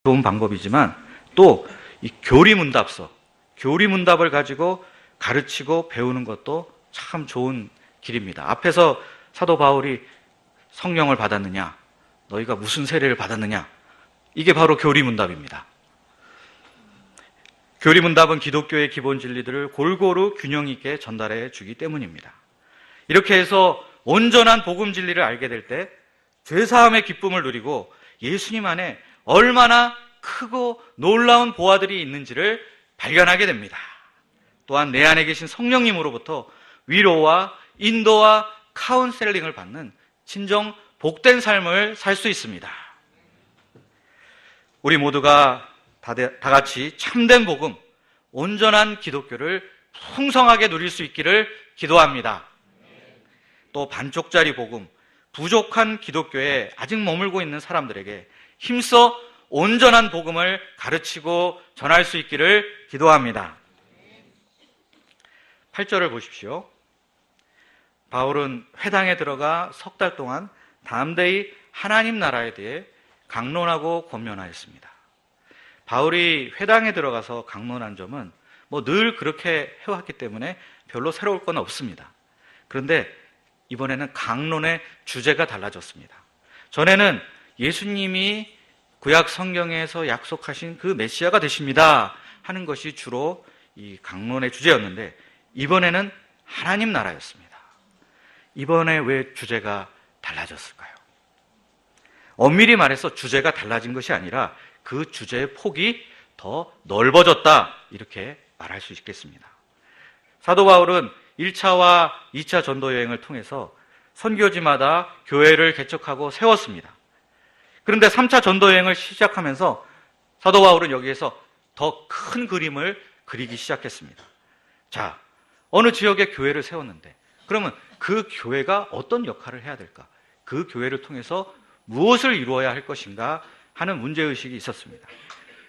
좋은 방법이지만 또 이 교리문답서, 교리문답을 가지고 가르치고 배우는 것도 참 좋은 길입니다. 앞에서 사도 바울이 성령을 받았느냐, 너희가 무슨 세례를 받았느냐, 이게 바로 교리문답입니다. 교리문답은 기독교의 기본 진리들을 골고루 균형 있게 전달해 주기 때문입니다. 이렇게 해서 온전한 복음 진리를 알게 될 때 죄사함의 기쁨을 누리고 예수님 안에 얼마나 크고 놀라운 보화들이 있는지를 발견하게 됩니다. 또한 내 안에 계신 성령님으로부터 위로와 인도와 카운셀링을 받는 진정 복된 삶을 살 수 있습니다. 우리 모두가 다 같이 참된 복음, 온전한 기독교를 풍성하게 누릴 수 있기를 기도합니다. 또 반쪽짜리 복음, 부족한 기독교에 아직 머물고 있는 사람들에게 힘써 온전한 복음을 가르치고 전할 수 있기를 기도합니다. 8절을 보십시오. 바울은 회당에 들어가 석 달 동안 담대히 하나님 나라에 대해 강론하고 권면하였습니다. 바울이 회당에 들어가서 강론한 점은 늘 그렇게 해왔기 때문에 별로 새로울 건 없습니다. 그런데 이번에는 강론의 주제가 달라졌습니다. 전에는 예수님이 구약 성경에서 약속하신 그 메시아가 되십니다 하는 것이 주로 이 강론의 주제였는데 이번에는 하나님 나라였습니다. 이번에 왜 주제가 달라졌을까요? 엄밀히 말해서 주제가 달라진 것이 아니라 그 주제의 폭이 더 넓어졌다, 이렇게 말할 수 있겠습니다. 사도 바울은 1차와 2차 전도 여행을 통해서 선교지마다 교회를 개척하고 세웠습니다. 그런데 3차 전도 여행을 시작하면서 사도 바울은 여기에서 더 큰 그림을 그리기 시작했습니다. 자, 어느 지역에 교회를 세웠는데 그러면 그 교회가 어떤 역할을 해야 될까? 그 교회를 통해서 무엇을 이루어야 할 것인가 하는 문제의식이 있었습니다.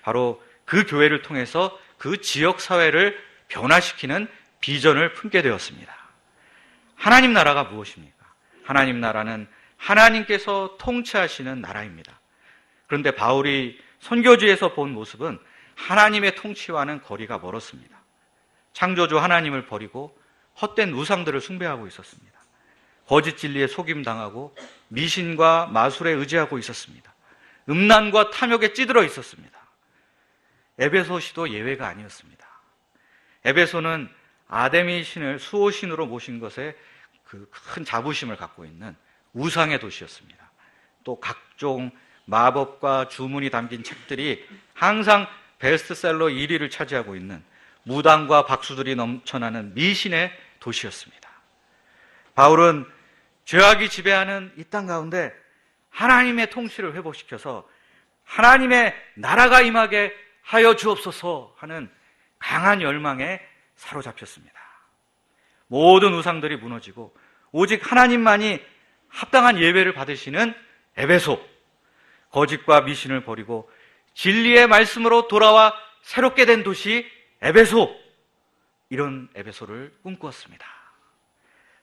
바로 그 교회를 통해서 그 지역 사회를 변화시키는 비전을 품게 되었습니다. 하나님 나라가 무엇입니까? 하나님 나라는 하나님께서 통치하시는 나라입니다. 그런데 바울이 선교지에서 본 모습은 하나님의 통치와는 거리가 멀었습니다. 창조주 하나님을 버리고 헛된 우상들을 숭배하고 있었습니다. 거짓 진리에 속임당하고 미신과 마술에 의지하고 있었습니다. 음란과 탐욕에 찌들어 있었습니다. 에베소시도 예외가 아니었습니다. 에베소는 아데미 신을 수호신으로 모신 것에 그 큰 자부심을 갖고 있는 우상의 도시였습니다. 또 각종 마법과 주문이 담긴 책들이 항상 베스트셀러 1위를 차지하고 있는 무당과 박수들이 넘쳐나는 미신의 도시였습니다. 바울은 죄악이 지배하는 이 땅 가운데 하나님의 통치를 회복시켜서 하나님의 나라가 임하게 하여 주옵소서 하는 강한 열망에 사로잡혔습니다. 모든 우상들이 무너지고 오직 하나님만이 합당한 예배를 받으시는 에베소, 거짓과 미신을 버리고 진리의 말씀으로 돌아와 새롭게 된 도시 에베소, 이런 에베소를 꿈꾸었습니다.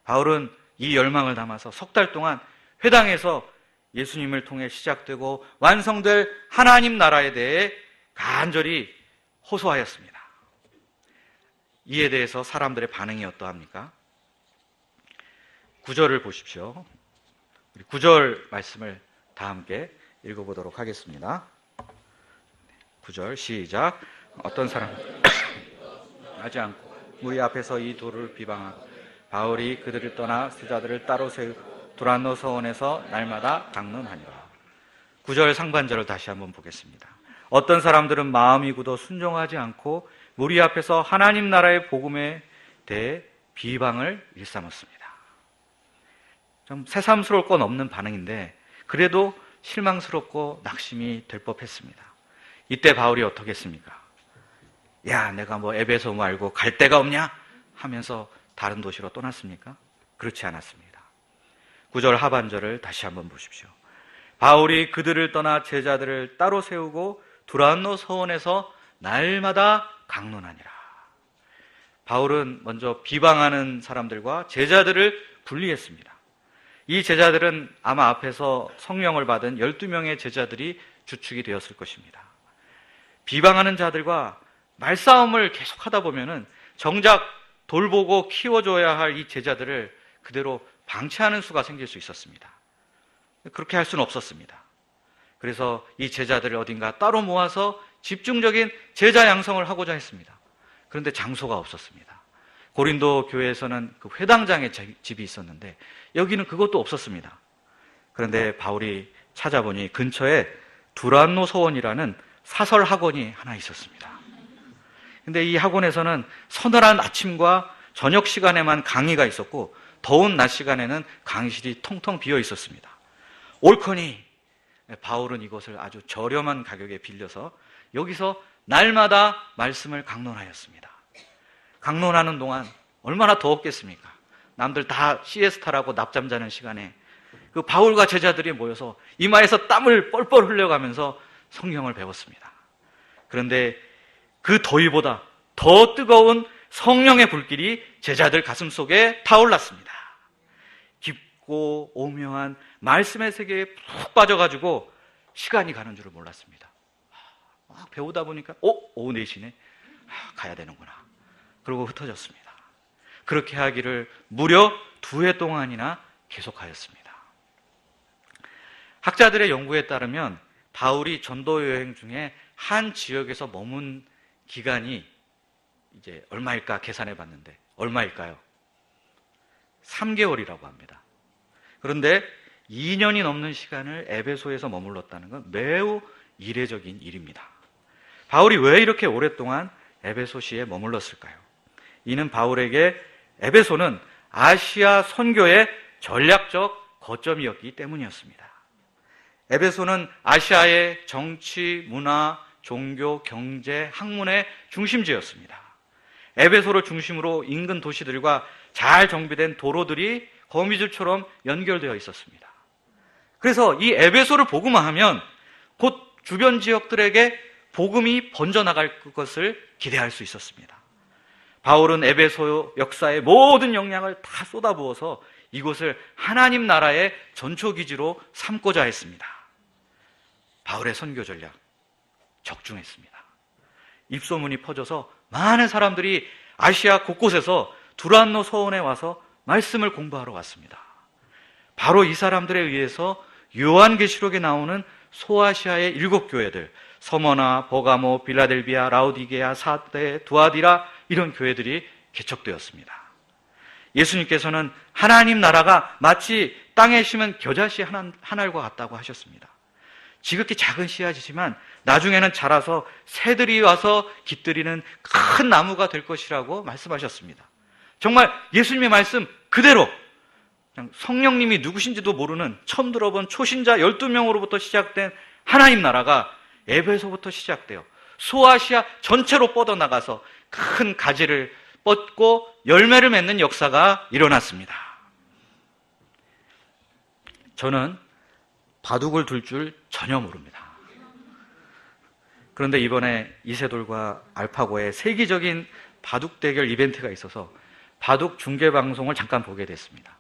바울은 이 열망을 담아서 석 달 동안 회당에서 예수님을 통해 시작되고 완성될 하나님 나라에 대해 간절히 호소하였습니다. 이에 대해서 사람들의 반응이 어떠합니까? 9절을 보십시오. 우리 9절 말씀을 다 함께 읽어보도록 하겠습니다. 9절 시작. 어떤 사람 하지 않고 무리 앞에서 이 돌을 비방하고 바울이 그들을 떠나 제자들을 따로 세우고 두란노 서원에서 날마다 강론하니라. 9절 상반절을 다시 한번 보겠습니다. 어떤 사람들은 마음이 굳어 순종하지 않고 무리 앞에서 하나님 나라의 복음에 대해 비방을 일삼았습니다. 좀 새삼스러울 건 없는 반응인데 그래도 실망스럽고 낙심이 될 법했습니다. 이때 바울이 어떻게 했습니까? 야, 내가 에베소 말고 갈 데가 없냐? 하면서 다른 도시로 떠났습니까? 그렇지 않았습니다. 9절 하반절을 다시 한번 보십시오. 바울이 그들을 떠나 제자들을 따로 세우고 두란노 서원에서 날마다 강론하니라. 바울은 먼저 비방하는 사람들과 제자들을 분리했습니다. 이 제자들은 아마 앞에서 성령을 받은 12명의 제자들이 주축이 되었을 것입니다. 비방하는 자들과 말싸움을 계속하다 보면은 정작 돌보고 키워줘야 할 이 제자들을 그대로 방치하는 수가 생길 수 있었습니다. 그렇게 할 수는 없었습니다. 그래서 이 제자들을 어딘가 따로 모아서 집중적인 제자 양성을 하고자 했습니다. 그런데 장소가 없었습니다. 고린도 교회에서는 그 회당장의 집이 있었는데 여기는 그것도 없었습니다. 그런데 바울이 찾아보니 근처에 두란노 서원이라는 사설 학원이 하나 있었습니다. 근데 이 학원에서는 서늘한 아침과 저녁 시간에만 강의가 있었고 더운 낮 시간에는 강의실이 텅텅 비어 있었습니다. 옳거니 바울은 이것을 아주 저렴한 가격에 빌려서 여기서 날마다 말씀을 강론하였습니다. 강론하는 동안 얼마나 더웠겠습니까? 남들 다 시에스타라고 낮잠 자는 시간에 그 바울과 제자들이 모여서 이마에서 땀을 뻘뻘 흘려가면서 성경을 배웠습니다. 그런데 그 더위보다 더 뜨거운 성령의 불길이 제자들 가슴 속에 타올랐습니다. 깊고 오묘한 말씀의 세계에 푹 빠져가지고 시간이 가는 줄을 몰랐습니다. 막 배우다 보니까 오후 4시네. 가야 되는구나. 그러고 흩어졌습니다. 그렇게 하기를 무려 2해 동안이나 계속하였습니다. 학자들의 연구에 따르면 바울이 전도 여행 중에 한 지역에서 머문 기간이 이제 얼마일까 계산해 봤는데 얼마일까요? 3개월이라고 합니다. 그런데 2년이 넘는 시간을 에베소에서 머물렀다는 건 매우 이례적인 일입니다. 바울이 왜 이렇게 오랫동안 에베소시에 머물렀을까요? 이는 바울에게 에베소는 아시아 선교의 전략적 거점이었기 때문이었습니다. 에베소는 아시아의 정치, 문화, 종교, 경제, 학문의 중심지였습니다. 에베소를 중심으로 인근 도시들과 잘 정비된 도로들이 거미줄처럼 연결되어 있었습니다. 그래서 이 에베소를 복음화하면 곧 주변 지역들에게 복음이 번져나갈 것을 기대할 수 있었습니다. 바울은 에베소 역사의 모든 역량을 다 쏟아부어서 이곳을 하나님 나라의 전초기지로 삼고자 했습니다. 바울의 선교 전략 적중했습니다. 입소문이 퍼져서 많은 사람들이 아시아 곳곳에서 두란노 서원에 와서 말씀을 공부하러 왔습니다. 바로 이 사람들에 의해서 요한계시록에 나오는 소아시아의 7교회들, 서머나, 버가모, 빌라델비아, 라우디게아, 사데, 두아디라 이런 교회들이 개척되었습니다. 예수님께서는 하나님 나라가 마치 땅에 심은 겨자씨 한 알과 같다고 하셨습니다. 지극히 작은 씨앗이지만 나중에는 자라서 새들이 와서 깃들이는 큰 나무가 될 것이라고 말씀하셨습니다. 정말 예수님의 말씀 그대로 그냥 성령님이 누구신지도 모르는 처음 들어본 초신자 12명으로부터 시작된 하나님 나라가 에베소부터 시작되어 소아시아 전체로 뻗어나가서 큰 가지를 뻗고 열매를 맺는 역사가 일어났습니다. 저는 바둑을 둘 줄 전혀 모릅니다. 그런데 이번에 이세돌과 알파고의 세계적인 바둑 대결 이벤트가 있어서 바둑 중계 방송을 잠깐 보게 됐습니다.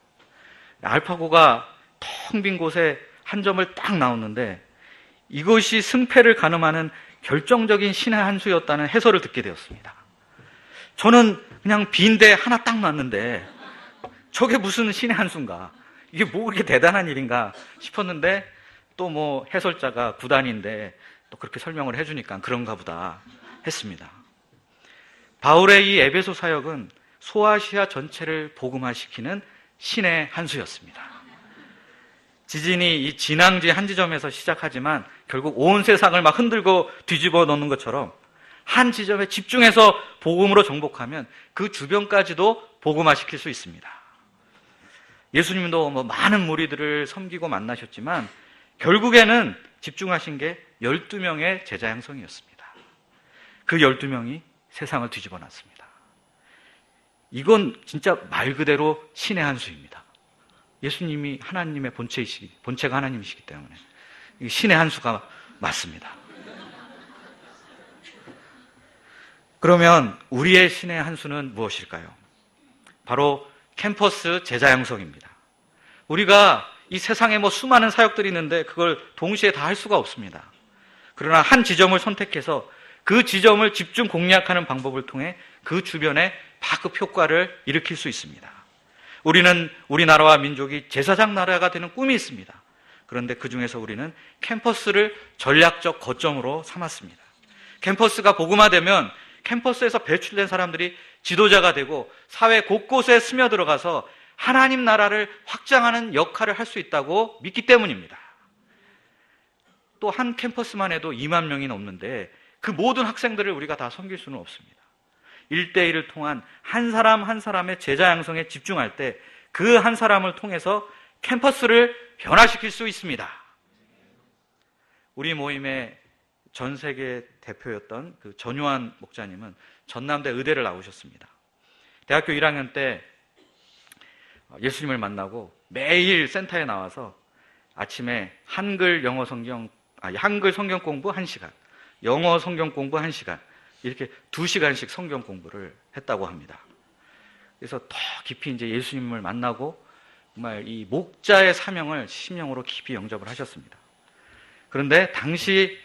알파고가 텅 빈 곳에 한 점을 딱 나오는데 이것이 승패를 가늠하는 결정적인 신의 한 수였다는 해설을 듣게 되었습니다. 저는 그냥 빈대 하나 딱 놨는데 저게 무슨 신의 한 수인가? 이게 뭐 그렇게 대단한 일인가 싶었는데 또 뭐 해설자가 구단인데 또 그렇게 설명을 해주니까 그런가 보다 했습니다. 바울의 이 에베소 사역은 소아시아 전체를 복음화시키는 신의 한 수였습니다. 지진이 이 진앙지 한 지점에서 시작하지만 결국 온 세상을 막 흔들고 뒤집어 놓는 것처럼 한 지점에 집중해서 복음으로 정복하면 그 주변까지도 복음화시킬 수 있습니다. 예수님도 뭐 많은 무리들을 섬기고 만나셨지만 결국에는 집중하신 게 12명의 제자 양성이었습니다. 그 12명이 세상을 뒤집어 놨습니다. 이건 진짜 말 그대로 신의 한 수입니다. 예수님이 하나님의 본체가 하나님이시기 때문에 신의 한 수가 맞습니다. 그러면 우리의 신의 한 수는 무엇일까요? 바로 캠퍼스 제자 양성입니다. 우리가 이 세상에 뭐 수많은 사역들이 있는데 그걸 동시에 다 할 수가 없습니다. 그러나 한 지점을 선택해서 그 지점을 집중 공략하는 방법을 통해 그 주변에 파급 효과를 일으킬 수 있습니다. 우리는 우리나라와 민족이 제사장 나라가 되는 꿈이 있습니다. 그런데 그 중에서 우리는 캠퍼스를 전략적 거점으로 삼았습니다. 캠퍼스가 복음화되면 캠퍼스에서 배출된 사람들이 지도자가 되고 사회 곳곳에 스며들어가서 하나님 나라를 확장하는 역할을 할 수 있다고 믿기 때문입니다. 또 한 캠퍼스만 해도 2만 명이 넘는데 그 모든 학생들을 우리가 다 섬길 수는 없습니다. 1대1을 통한 한 사람 한 사람의 제자 양성에 집중할 때 그 한 사람을 통해서 캠퍼스를 변화시킬 수 있습니다. 우리 모임의 전 세계 대표였던 그 전요한 목사님은 전남대 의대를 나오셨습니다. 대학교 1학년 때 예수님을 만나고 매일 센터에 나와서 아침에 한글 성경 공부 1시간, 영어 성경 공부 1시간, 이렇게 2시간씩 성경 공부를 했다고 합니다. 그래서 더 깊이 이제 예수님을 만나고 정말 이 목자의 사명을 심령으로 깊이 영접을 하셨습니다. 그런데 당시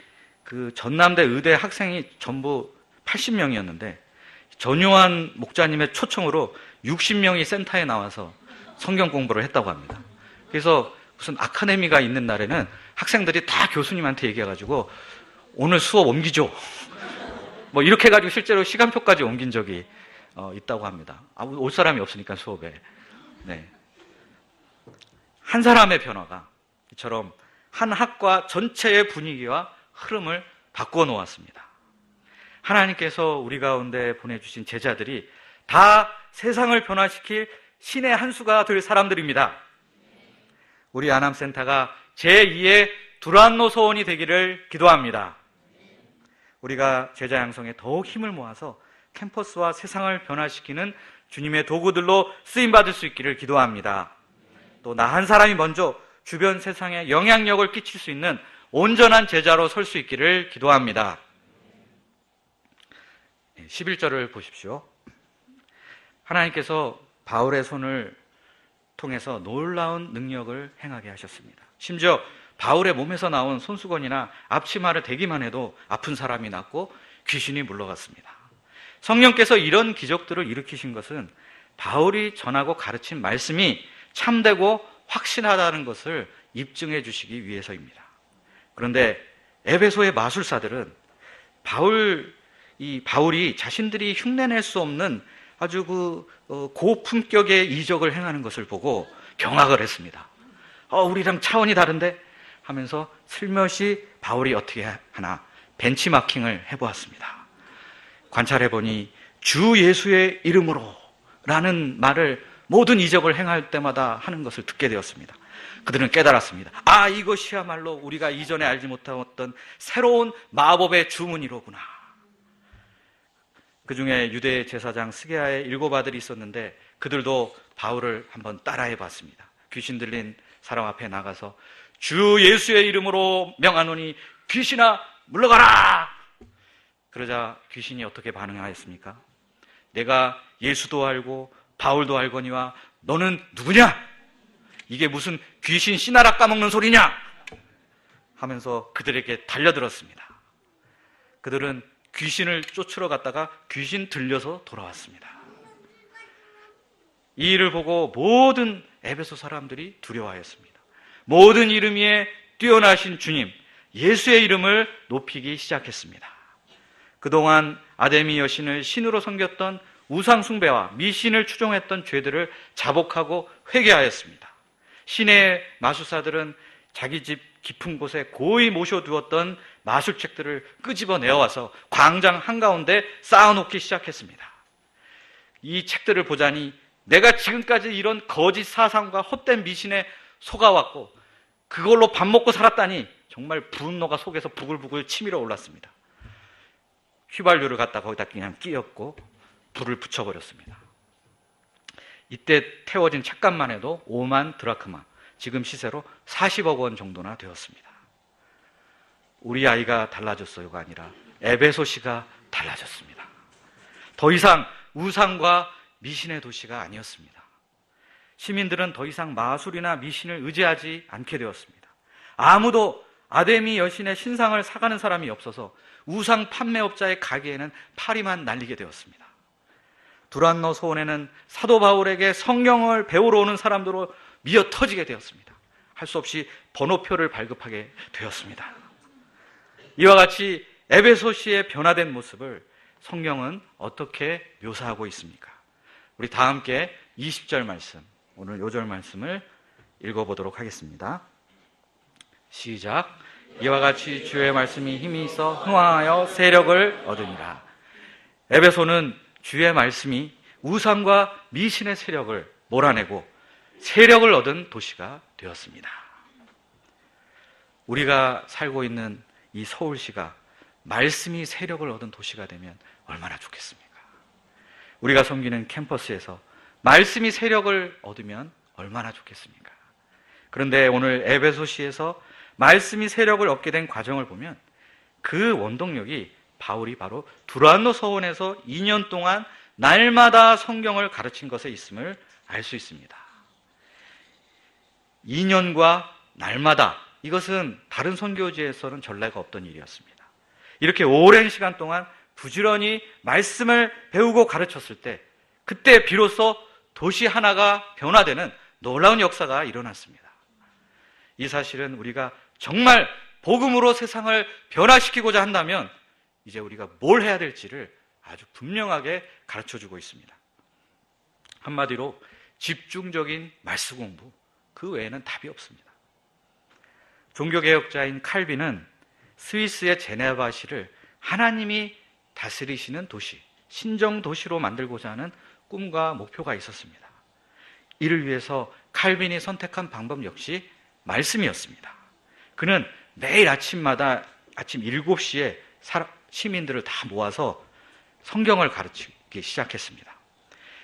그 전남대 의대 학생이 전부 80명이었는데 전요한 목자님의 초청으로 60명이 센터에 나와서 성경 공부를 했다고 합니다. 그래서 무슨 아카데미가 있는 날에는 학생들이 다 교수님한테 얘기해가지고 오늘 수업 옮기죠. 뭐 이렇게 해가지고 실제로 시간표까지 옮긴 적이 있다고 합니다. 올 사람이 없으니까 수업에. 네. 한 사람의 변화가 이처럼 한 학과 전체의 분위기와 흐름을 바꾸어 놓았습니다. 하나님께서 우리 가운데 보내주신 제자들이 다 세상을 변화시킬 신의 한 수가 될 사람들입니다. 우리 아남센터가 제2의 두란노 소원이 되기를 기도합니다. 우리가 제자 양성에 더욱 힘을 모아서 캠퍼스와 세상을 변화시키는 주님의 도구들로 쓰임받을 수 있기를 기도합니다. 또 나 한 사람이 먼저 주변 세상에 영향력을 끼칠 수 있는 온전한 제자로 설 수 있기를 기도합니다. 11절을 보십시오. 하나님께서 바울의 손을 통해서 놀라운 능력을 행하게 하셨습니다. 심지어 바울의 몸에서 나온 손수건이나 앞치마를 대기만 해도 아픈 사람이 낫고 귀신이 물러갔습니다. 성령께서 이런 기적들을 일으키신 것은 바울이 전하고 가르친 말씀이 참되고 확신하다는 것을 입증해 주시기 위해서입니다. 그런데 에베소의 마술사들은 바울이 자신들이 흉내낼 수 없는 아주 고품격의 이적을 행하는 것을 보고 경악을 했습니다. 우리랑 차원이 다른데? 하면서 슬며시 바울이 어떻게 하나 벤치마킹을 해보았습니다. 관찰해보니 주 예수의 이름으로 라는 말을 모든 이적을 행할 때마다 하는 것을 듣게 되었습니다. 그들은 깨달았습니다. 이것이야말로 우리가 이전에 알지 못했던 새로운 마법의 주문이로구나. 그 중에 유대 제사장 스게아의 7 아들이 있었는데 그들도 바울을 한번 따라해 봤습니다. 귀신 들린 사람 앞에 나가서 주 예수의 이름으로 명하노니 귀신아 물러가라! 그러자 귀신이 어떻게 반응하였습니까? 내가 예수도 알고 바울도 알거니와 너는 누구냐? 이게 무슨 귀신 씨나라 까먹는 소리냐? 하면서 그들에게 달려들었습니다. 그들은 귀신을 쫓으러 갔다가 귀신 들려서 돌아왔습니다. 이 일을 보고 모든 에베소 사람들이 두려워하였습니다. 모든 이름 위에 뛰어나신 주님 예수의 이름을 높이기 시작했습니다. 그동안 아데미 여신을 신으로 섬겼던 우상숭배와 미신을 추종했던 죄들을 자복하고 회개하였습니다. 신의 마술사들은 자기 집 깊은 곳에 고이 모셔두었던 마술책들을 끄집어내어와서 광장 한가운데 쌓아놓기 시작했습니다. 이 책들을 보자니 내가 지금까지 이런 거짓 사상과 헛된 미신에 속아왔고 그걸로 밥 먹고 살았다니 정말 분노가 속에서 부글부글 치밀어 올랐습니다. 휘발유를 갖다 거기다 그냥 끼얹고 불을 붙여버렸습니다. 이때 태워진 책값만 해도 5만 드라크마, 지금 시세로 40억 원 정도나 되었습니다. 우리 아이가 달라졌어요가 아니라 에베소시가 달라졌습니다. 더 이상 우상과 미신의 도시가 아니었습니다. 시민들은 더 이상 마술이나 미신을 의지하지 않게 되었습니다. 아무도 아데미 여신의 신상을 사가는 사람이 없어서 우상 판매업자의 가게에는 파리만 날리게 되었습니다. 두란노 소원에는 사도 바울에게 성경을 배우러 오는 사람들로 미어 터지게 되었습니다. 할 수 없이 번호표를 발급하게 되었습니다. 이와 같이 에베소시의 변화된 모습을 성경은 어떻게 묘사하고 있습니까? 우리 다 함께 20절 말씀, 오늘 요절 말씀을 읽어보도록 하겠습니다. 시작. 이와 같이 주의 말씀이 힘이 있어 흥왕하여 세력을 얻으니라. 에베소는 주의 말씀이 우상과 미신의 세력을 몰아내고 세력을 얻은 도시가 되었습니다. 우리가 살고 있는 이 서울시가 말씀이 세력을 얻은 도시가 되면 얼마나 좋겠습니까? 우리가 섬기는 캠퍼스에서 말씀이 세력을 얻으면 얼마나 좋겠습니까? 그런데 오늘 에베소시에서 말씀이 세력을 얻게 된 과정을 보면 그 원동력이 바울이 바로 두란노 서원에서 2년 동안 날마다 성경을 가르친 것에 있음을 알 수 있습니다. 2년과 날마다, 이것은 다른 선교지에서는 전례가 없던 일이었습니다. 이렇게 오랜 시간 동안 부지런히 말씀을 배우고 가르쳤을 때, 그때 비로소 도시 하나가 변화되는 놀라운 역사가 일어났습니다. 이 사실은 우리가 정말 복음으로 세상을 변화시키고자 한다면 이제 우리가 뭘 해야 될지를 아주 분명하게 가르쳐주고 있습니다. 한마디로 집중적인 말씀 공부, 그 외에는 답이 없습니다. 종교개혁자인 칼빈은 스위스의 제네바시를 하나님이 다스리시는 도시, 신정도시로 만들고자 하는 꿈과 목표가 있었습니다. 이를 위해서 칼빈이 선택한 방법 역시 말씀이었습니다. 그는 매일 아침마다 아침 7시에 시민들을 다 모아서 성경을 가르치기 시작했습니다.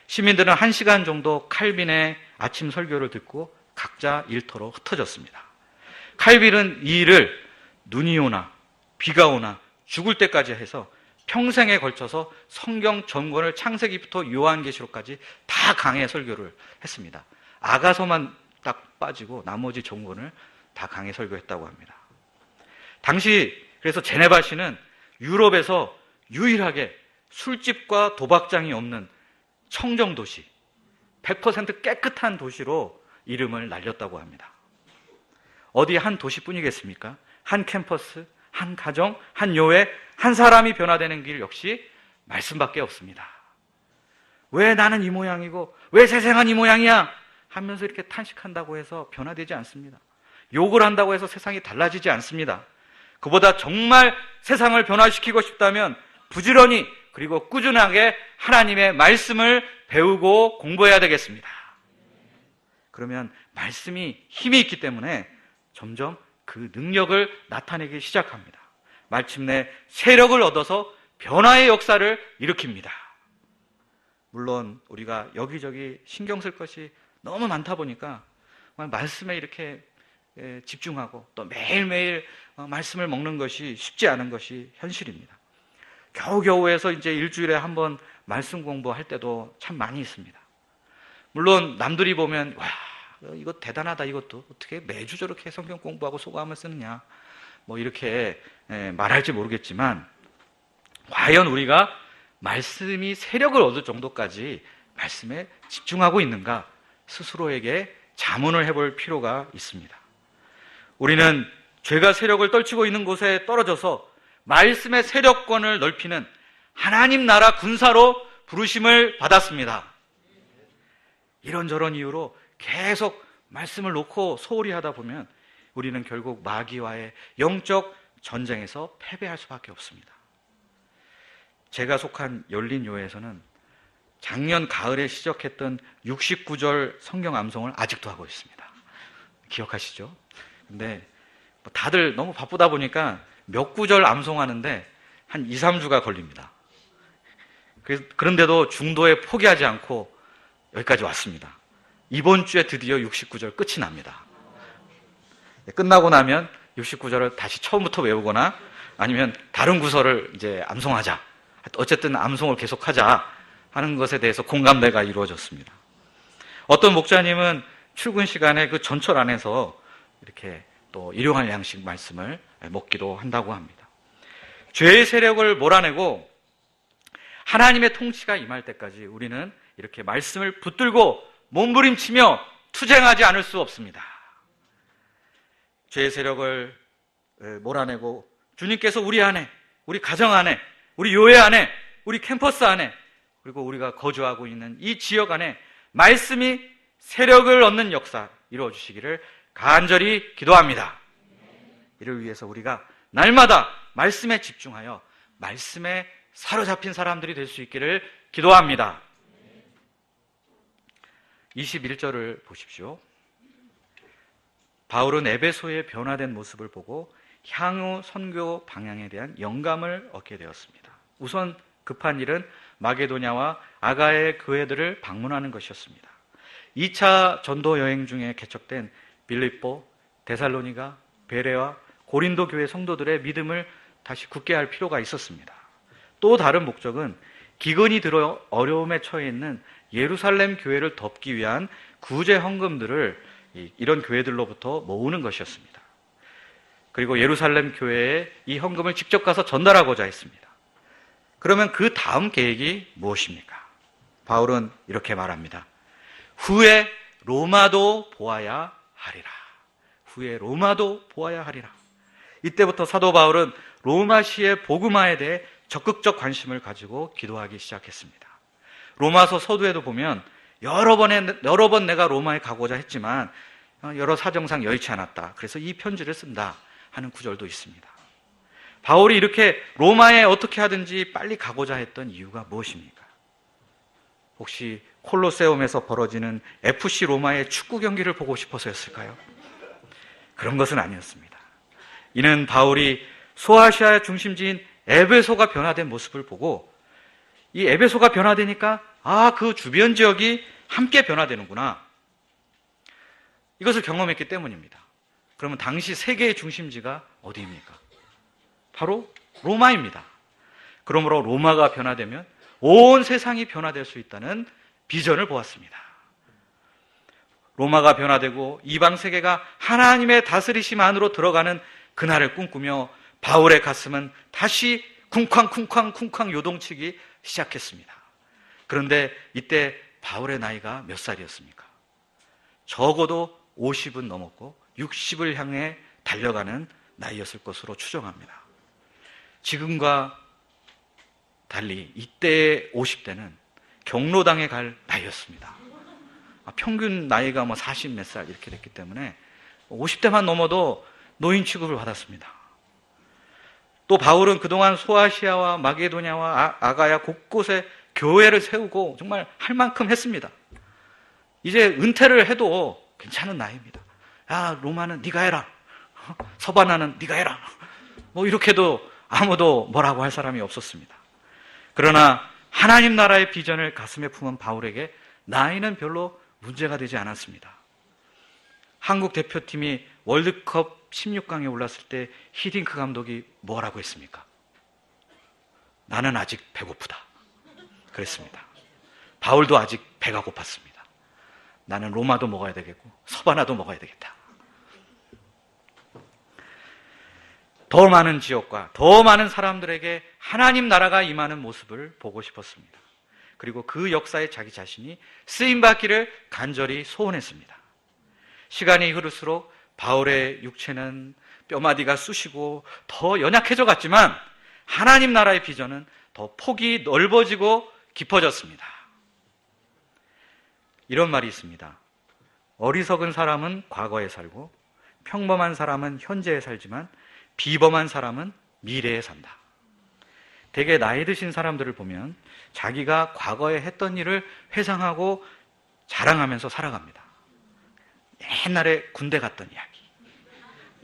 시민들은 1시간 정도 칼빈의 아침 설교를 듣고 각자 일터로 흩어졌습니다. 칼빈은 이 일을 눈이 오나 비가 오나 죽을 때까지 해서 평생에 걸쳐서 성경 전권을 창세기부터 요한계시록까지 다 강해 설교를 했습니다. 아가서만 딱 빠지고 나머지 전권을 다 강해 설교했다고 합니다. 당시 그래서 제네바시는 유럽에서 유일하게 술집과 도박장이 없는 청정도시, 100% 깨끗한 도시로 이름을 날렸다고 합니다. 어디 한 도시뿐이겠습니까? 한 캠퍼스, 한 가정, 한 교회, 한 사람이 변화되는 길 역시 말씀밖에 없습니다. 왜 나는 이 모양이고 왜 세상은 이 모양이야 하면서 이렇게 탄식한다고 해서 변화되지 않습니다. 욕을 한다고 해서 세상이 달라지지 않습니다. 그보다 정말 세상을 변화시키고 싶다면 부지런히 그리고 꾸준하게 하나님의 말씀을 배우고 공부해야 되겠습니다. 그러면 말씀이 힘이 있기 때문에 점점 그 능력을 나타내기 시작합니다. 마침내 세력을 얻어서 변화의 역사를 일으킵니다. 물론 우리가 여기저기 신경 쓸 것이 너무 많다 보니까 말씀에 이렇게 집중하고 또 매일매일 말씀을 먹는 것이 쉽지 않은 것이 현실입니다. 겨우겨우 해서 이제 일주일에 한 번 말씀 공부할 때도 참 많이 있습니다. 물론 남들이 보면 와, 이거 대단하다, 이것도 어떻게 매주 저렇게 성경 공부하고 소감을 쓰느냐 뭐 이렇게 말할지 모르겠지만, 과연 우리가 말씀이 세력을 얻을 정도까지 말씀에 집중하고 있는가 스스로에게 자문을 해볼 필요가 있습니다. 우리는 죄가 세력을 떨치고 있는 곳에 떨어져서 말씀의 세력권을 넓히는 하나님 나라 군사로 부르심을 받았습니다. 이런저런 이유로 계속 말씀을 놓고 소홀히 하다 보면 우리는 결국 마귀와의 영적 전쟁에서 패배할 수밖에 없습니다. 제가 속한 열린교회에서는 작년 가을에 시작했던 69절 성경 암송을 아직도 하고 있습니다. 기억하시죠? 근데 다들 너무 바쁘다 보니까 몇 구절 암송하는데 한 2, 3주가 걸립니다. 그런데도 중도에 포기하지 않고 여기까지 왔습니다. 이번 주에 드디어 69절 끝이 납니다. 끝나고 나면 69절을 다시 처음부터 외우거나 아니면 다른 구절을 이제 암송하자, 어쨌든 암송을 계속하자 하는 것에 대해서 공감대가 이루어졌습니다. 어떤 목자님은 출근 시간에 그 전철 안에서 이렇게 또 일용할 양식 말씀을 먹기도 한다고 합니다. 죄의 세력을 몰아내고 하나님의 통치가 임할 때까지 우리는 이렇게 말씀을 붙들고 몸부림치며 투쟁하지 않을 수 없습니다. 죄의 세력을 몰아내고 주님께서 우리 안에, 우리 가정 안에, 우리 교회 안에, 우리 캠퍼스 안에, 그리고 우리가 거주하고 있는 이 지역 안에 말씀이 세력을 얻는 역사 이루어주시기를 간절히 기도합니다. 이를 위해서 우리가 날마다 말씀에 집중하여 말씀에 사로잡힌 사람들이 될 수 있기를 기도합니다. 21절을 보십시오. 바울은 에베소의 변화된 모습을 보고 향후 선교 방향에 대한 영감을 얻게 되었습니다. 우선 급한 일은 마게도냐와 아가의 교회들을 방문하는 것이었습니다. 2차 전도 여행 중에 개척된 빌립보, 데살로니가, 베레와 고린도 교회 성도들의 믿음을 다시 굳게 할 필요가 있었습니다. 또 다른 목적은 기근이 들어 어려움에 처해 있는 예루살렘 교회를 덮기 위한 구제 헌금들을 이런 교회들로부터 모으는 것이었습니다. 그리고 예루살렘 교회에 이 헌금을 직접 가서 전달하고자 했습니다. 그러면 그 다음 계획이 무엇입니까? 바울은 이렇게 말합니다. 후에 로마도 보아야 하리라. 후에 로마도 보아야 하리라. 이때부터 사도 바울은 로마시의 복음화에 대해 적극적 관심을 가지고 기도하기 시작했습니다. 로마서 서두에도 보면 여러 번 내가 로마에 가고자 했지만 여러 사정상 여의치 않았다. 그래서 이 편지를 쓴다 하는 구절도 있습니다. 바울이 이렇게 로마에 어떻게 하든지 빨리 가고자 했던 이유가 무엇입니까? 혹시 콜로세움에서 벌어지는 FC 로마의 축구 경기를 보고 싶어서였을까요? 그런 것은 아니었습니다. 이는 바울이 소아시아의 중심지인 에베소가 변화된 모습을 보고 이 에베소가 변화되니까 그 주변 지역이 함께 변화되는구나. 이것을 경험했기 때문입니다. 그러면 당시 세계의 중심지가 어디입니까? 바로 로마입니다. 그러므로 로마가 변화되면 온 세상이 변화될 수 있다는 비전을 보았습니다. 로마가 변화되고 이방 세계가 하나님의 다스리심 안으로 들어가는 그날을 꿈꾸며 바울의 가슴은 다시 쿵쾅쿵쾅쿵쾅 요동치기 시작했습니다. 그런데 이때 바울의 나이가 몇 살이었습니까? 적어도 50은 넘었고 60을 향해 달려가는 나이였을 것으로 추정합니다. 지금과 달리 이때의 50대는 경로당에 갈 나이였습니다. 평균 나이가 40 몇 살 이렇게 됐기 때문에 50대만 넘어도 노인 취급을 받았습니다. 또 바울은 그동안 소아시아와 마게도냐와 아가야 곳곳에 교회를 세우고 정말 할 만큼 했습니다. 이제 은퇴를 해도 괜찮은 나이입니다. 야, 로마는 네가 해라. 서바나는 네가 해라. 이렇게도 아무도 뭐라고 할 사람이 없었습니다. 그러나 하나님 나라의 비전을 가슴에 품은 바울에게 나이는 별로 문제가 되지 않았습니다. 한국 대표팀이 월드컵 16강에 올랐을 때 히딩크 감독이 뭐라고 했습니까? 나는 아직 배고프다. 그랬습니다. 바울도 아직 배가 고팠습니다. 나는 로마도 먹어야 되겠고 서바나도 먹어야 되겠다. 더 많은 지역과 더 많은 사람들에게 하나님 나라가 임하는 모습을 보고 싶었습니다. 그리고 그 역사에 자기 자신이 쓰임받기를 간절히 소원했습니다. 시간이 흐를수록 바울의 육체는 뼈마디가 쑤시고 더 연약해져 갔지만 하나님 나라의 비전은 더 폭이 넓어지고 깊어졌습니다. 이런 말이 있습니다. 어리석은 사람은 과거에 살고 평범한 사람은 현재에 살지만 비범한 사람은 미래에 산다. 되게 나이 드신 사람들을 보면 자기가 과거에 했던 일을 회상하고 자랑하면서 살아갑니다. 옛날에 군대 갔던 이야기,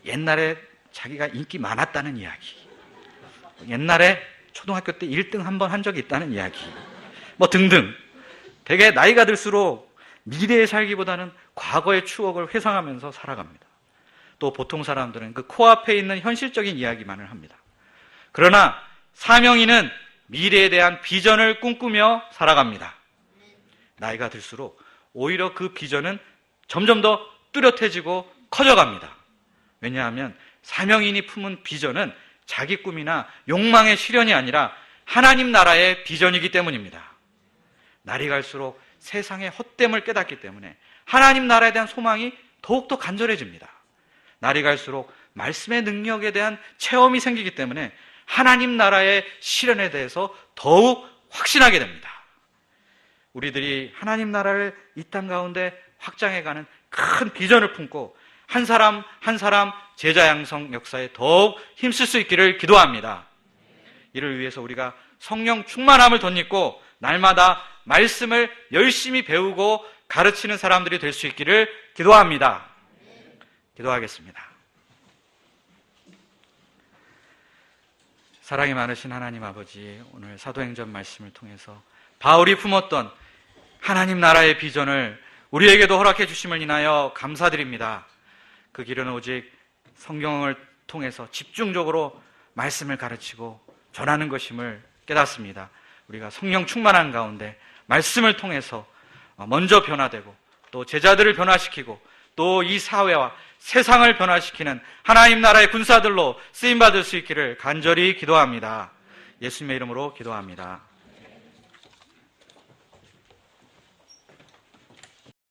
옛날에 자기가 인기 많았다는 이야기, 옛날에 초등학교 때 1등 한 번 한 적이 있다는 이야기, 등등. 되게 나이가 들수록 미래에 살기보다는 과거의 추억을 회상하면서 살아갑니다. 또 보통 사람들은 그 코앞에 있는 현실적인 이야기만을 합니다. 그러나 사명인은 미래에 대한 비전을 꿈꾸며 살아갑니다. 나이가 들수록 오히려 그 비전은 점점 더 뚜렷해지고 커져갑니다. 왜냐하면 사명인이 품은 비전은 자기 꿈이나 욕망의 실현이 아니라 하나님 나라의 비전이기 때문입니다. 날이 갈수록 세상의 헛됨을 깨닫기 때문에 하나님 나라에 대한 소망이 더욱더 간절해집니다. 날이 갈수록 말씀의 능력에 대한 체험이 생기기 때문에 하나님 나라의 실현에 대해서 더욱 확신하게 됩니다. 우리들이 하나님 나라를 이 땅 가운데 확장해가는 큰 비전을 품고 한 사람 한 사람 제자 양성 역사에 더욱 힘쓸 수 있기를 기도합니다. 이를 위해서 우리가 성령 충만함을 덧입고 날마다 말씀을 열심히 배우고 가르치는 사람들이 될 수 있기를 기도합니다. 기도하겠습니다. 사랑이 많으신 하나님 아버지, 오늘 사도행전 말씀을 통해서 바울이 품었던 하나님 나라의 비전을 우리에게도 허락해 주심을 인하여 감사드립니다. 그 길은 오직 성경을 통해서 집중적으로 말씀을 가르치고 전하는 것임을 깨닫습니다. 우리가 성령 충만한 가운데 말씀을 통해서 먼저 변화되고 또 제자들을 변화시키고 또 이 사회와 세상을 변화시키는 하나님 나라의 군사들로 쓰임받을 수 있기를 간절히 기도합니다. 예수님의 이름으로 기도합니다.